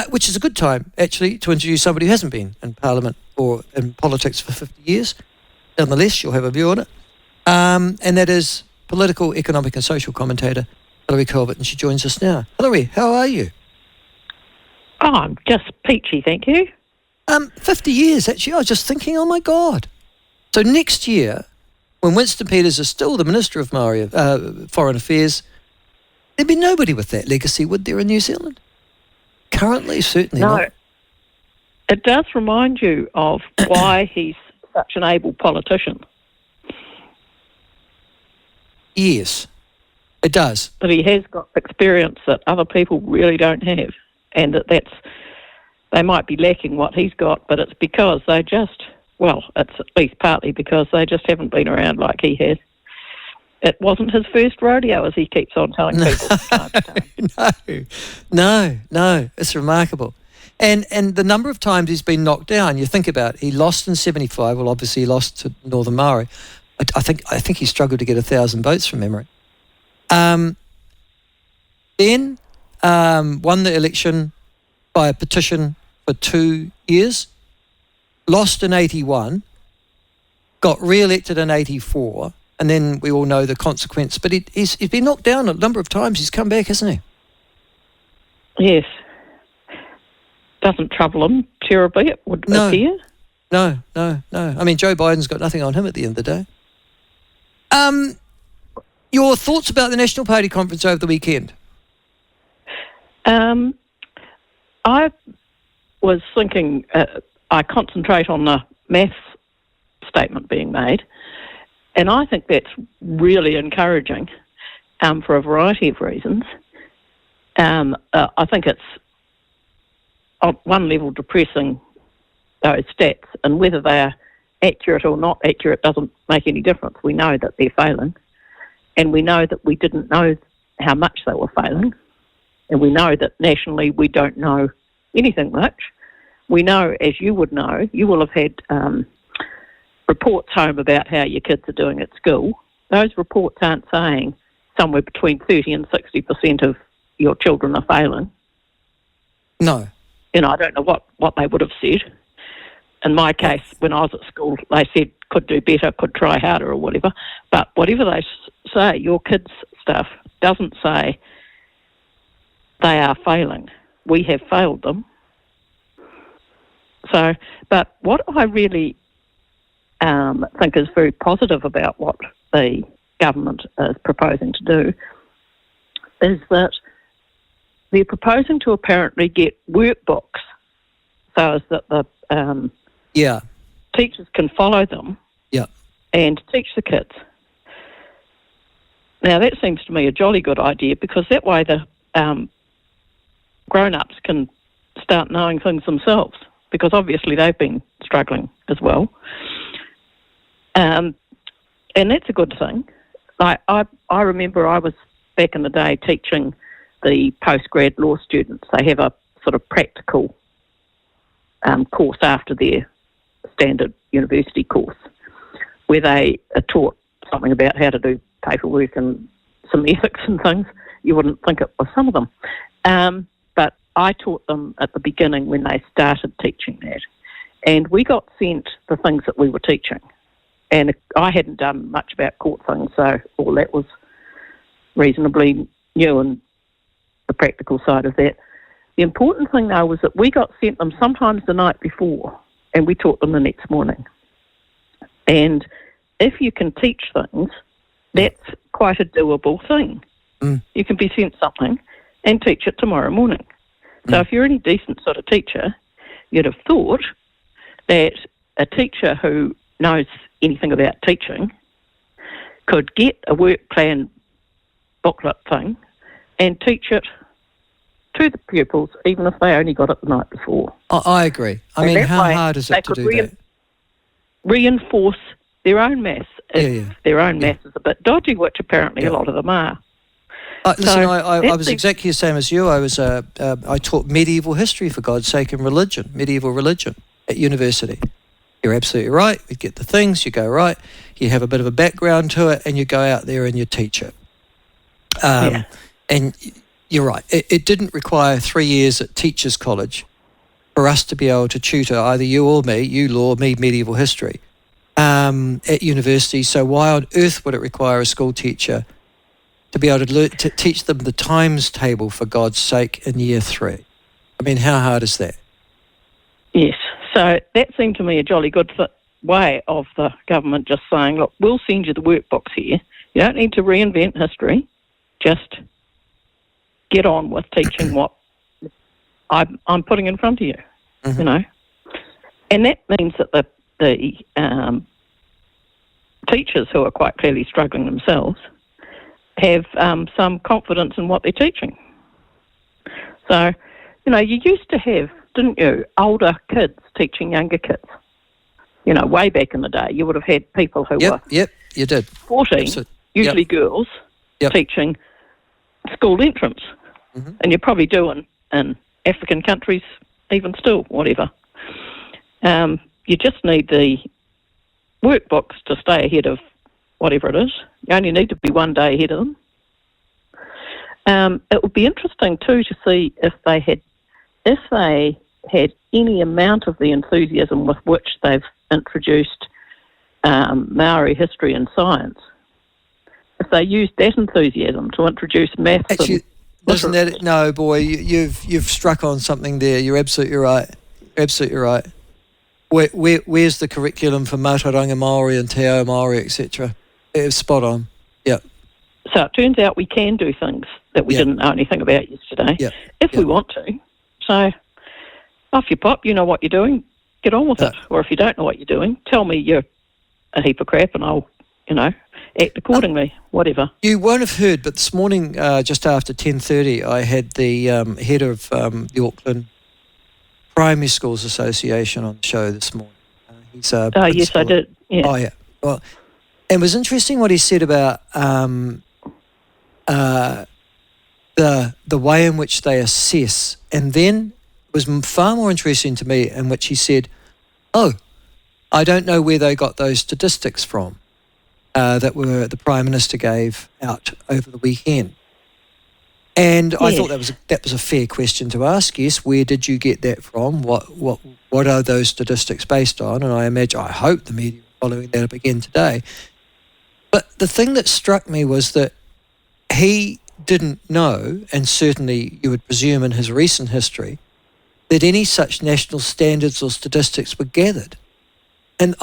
which is a good time, actually, to introduce somebody who hasn't been in Parliament or in politics for 50 years. Nonetheless, you'll have a view on it. And that is political, economic and social commentator, Hilary Calvert, and she joins us now. Hilary, how are you? Oh, I'm just peachy, thank you. 50 years, actually. I was just thinking, oh, my God. So next year, when Winston Peters is still the Minister of Maori, Foreign Affairs, there'd be nobody with that legacy, would there, in New Zealand? Currently, certainly not. No. It does remind you of why he's such an able politician. Yes, it does. That he has got experience that other people really don't have, and they might be lacking what he's got, but it's because they just, well, it's at least partly because they just haven't been around like he has. It wasn't his first rodeo, as he keeps on telling people from time to time. No, it's remarkable. And the number of times he's been knocked down, you think about it, he lost in 75, well, obviously he lost to Northern Maori. I think he struggled to get 1,000 votes from memory. Then won the election by a petition for 2 years, lost in 81, got re-elected in 84, and then we all know the consequence. But he's been knocked down a number of times. He's come back, hasn't he? Yes. Doesn't trouble him terribly, it would appear. No. I mean, Joe Biden's got nothing on him at the end of the day. Your thoughts about the National Party conference over the weekend? I was thinking I concentrate on the maths statement being made, and I think that's really encouraging for a variety of reasons. I think it's on one level depressing, those stats, and whether they're accurate or not accurate doesn't make any difference. We know that they're failing, and we know that we didn't know how much they were failing, and we know that nationally we don't know anything much. We know, as you would know, you will have had reports home about how your kids are doing at school. Those reports aren't saying somewhere between 30 and 60% of your children are failing. No. I don't know what they would have said. In my case, when I was at school, they said could do better, could try harder or whatever. But whatever they say, your kids' stuff doesn't say they are failing. We have failed them. So, but what I really think is very positive about what the government is proposing to do is that they're proposing to apparently get workbooks so as that the teachers can follow them and teach the kids. Now, that seems to me a jolly good idea, because that way the grown-ups can start knowing things themselves, because obviously they've been struggling as well. And that's a good thing. I remember I was back in the day teaching the postgrad law students. They have a sort of practical course after their standard university course, where they are taught something about how to do paperwork and some ethics and things. You wouldn't think it was some of them. But I taught them at the beginning when they started teaching that. And we got sent the things that we were teaching. And I hadn't done much about court things, so all that was reasonably new, and the practical side of that. The important thing, though, was that we got sent them sometimes the night before, and we taught them the next morning. And if you can teach things, that's quite a doable thing. You can be sent something and teach it tomorrow morning. So if you're any decent sort of teacher, you'd have thought that a teacher who knows anything about teaching could get a work plan booklet thing and teach it to the pupils, even if they only got it the night before. I agree. I mean, how hard is it to do that? Reinforce their own maths if their own maths is a bit dodgy, which apparently a lot of them are. Listen, I was exactly the same as you. I taught medieval history, for God's sake, and medieval religion at university. You're absolutely right. We get the things, you go, right, you have a bit of a background to it, and you go out there and you teach it. And you're right. It didn't require 3 years at Teachers College for us to be able to tutor either you or me, you law, me medieval history, at university. So why on earth would it require a school teacher to be able to teach them the times table, for God's sake, in year 3? I mean, how hard is that? Yes. So that seemed to me a jolly good way of the government just saying, look, we'll send you the workbooks here. You don't need to reinvent history. Just get on with teaching what I'm putting in front of you, Mm-hmm. you know. And that means that the teachers, who are quite clearly struggling themselves, have some confidence in what they're teaching. So, you know, you used to have, didn't you, older kids teaching younger kids. You know, way back in the day, you would have had people who were you did 14, usually girls, teaching school entrance. Mm-hmm. And you probably do in African countries even still, whatever. You just need the workbooks to stay ahead of whatever it is. You only need to be one day ahead of them. It would be interesting too to see if they had any amount of the enthusiasm with which they've introduced Maori history and science. If they used that enthusiasm to introduce maths. Actually, isn't that no, boy? You've struck on something there. You're absolutely right. Absolutely right. Where's the curriculum for Mātauranga Māori and Te Ao Māori, etc.? It's spot on. Yeah. So it turns out we can do things that we didn't know anything about yesterday, if we want to. So off you pop. You know what you're doing. Get on with it. Or if you don't know what you're doing, tell me you're a heap of crap, and I'll, act accordingly. Whatever. You won't have heard, but this morning, just after 10:30, I had the head of the Auckland Primary Schools Association on the show this morning. He's a yes, I did. Yeah. Oh, yeah. Well, it was interesting what he said about the way in which they assess, and then it was far more interesting to me in which he said, "Oh, I don't know where they got those statistics from that the Prime Minister gave out over the weekend." And I thought that was a fair question to ask. Yes, where did you get that from? What are those statistics based on? And I hope the media are following that up again today. But the thing that struck me was that he didn't know, and certainly you would presume in his recent history, that any such national standards or statistics were gathered. And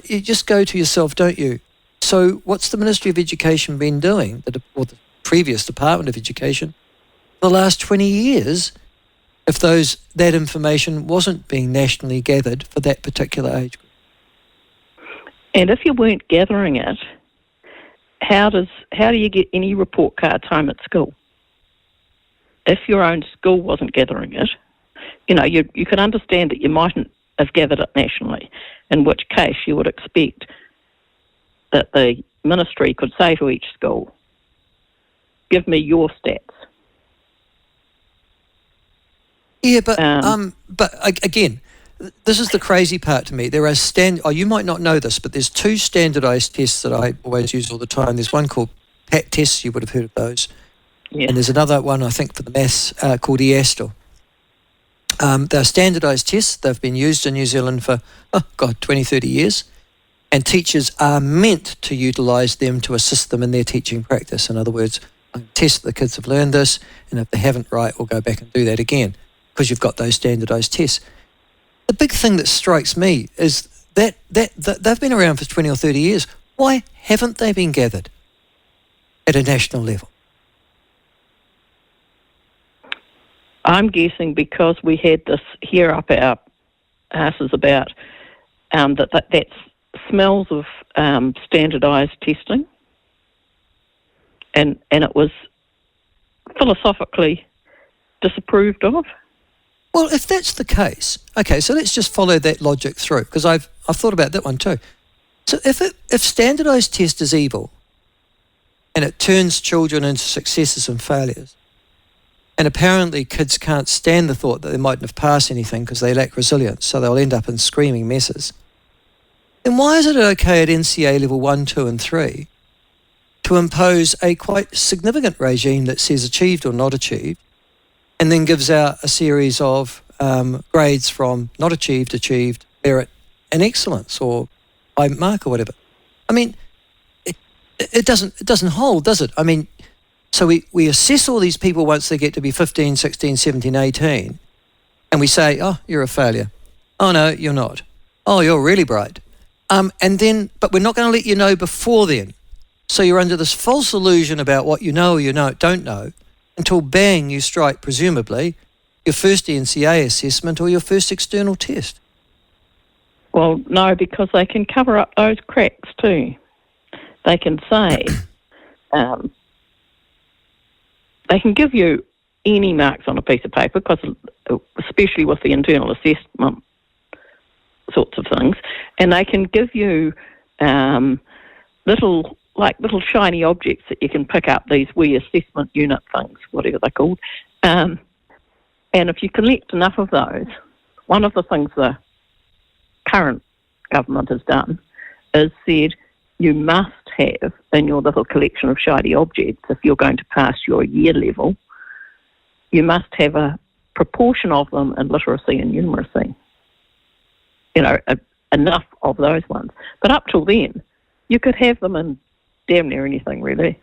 you just go to yourself, don't you? So what's the Ministry of Education been doing, or the previous Department of Education, for the last 20 years, if that information wasn't being nationally gathered for that particular age group? And if you weren't gathering it, how do you get any report cards home at school? If your own school wasn't gathering it, you can understand that you mightn't have gathered it nationally, in which case you would expect that the ministry could say to each school, give me your stats. Yeah, but again, this is the crazy part to me. There are you might not know this, but there's 2 standardised tests that I always use all the time. There's one called PAT tests, you would have heard of those. Yeah. And there's another one, I think, for the maths called EASTL. They're standardised tests. They've been used in New Zealand for, 20, 30 years. And teachers are meant to utilise them to assist them in their teaching practice. In other words, test the kids have learned this, and if they haven't, we'll go back and do that again, because you've got those standardised tests. The big thing that strikes me is that they've been around for 20 or 30 years. Why haven't they been gathered at a national level? I'm guessing because we had this here up our asses about that smells of standardised testing, and it was philosophically disapproved of. Well, if that's the case, okay, so let's just follow that logic through, because I've thought about that one too. So if standardised test is evil, and it turns children into successes and failures, and apparently kids can't stand the thought that they mightn't have passed anything because they lack resilience, so they'll end up in screaming messes, then why is it okay at NCEA level 1, 2 and 3, to impose a quite significant regime that says achieved or not achieved, and then gives out a series of grades from not achieved, achieved, merit, and excellence, or high mark, or whatever. I mean, it doesn't hold, does it? I mean, so we assess all these people once they get to be 15, 16, 17, 18, and we say, oh, you're a failure. Oh, no, you're not. Oh, you're really bright. And then, but we're not going to let you know before then. So you're under this false illusion about what you know or you don't know, until bang, you strike, presumably, your first NCEA assessment or your first external test. Well, no, because they can cover up those cracks too. They can say, they can give you any marks on a piece of paper, because especially with the internal assessment sorts of things, and they can give you little shiny objects that you can pick up, these wee assessment unit things, whatever they're called. And if you collect enough of those, one of the things the current government has done is said you must have in your little collection of shiny objects, if you're going to pass your year level, you must have a proportion of them in literacy and numeracy. Enough of those ones. But up till then, you could have them in damn near anything, really.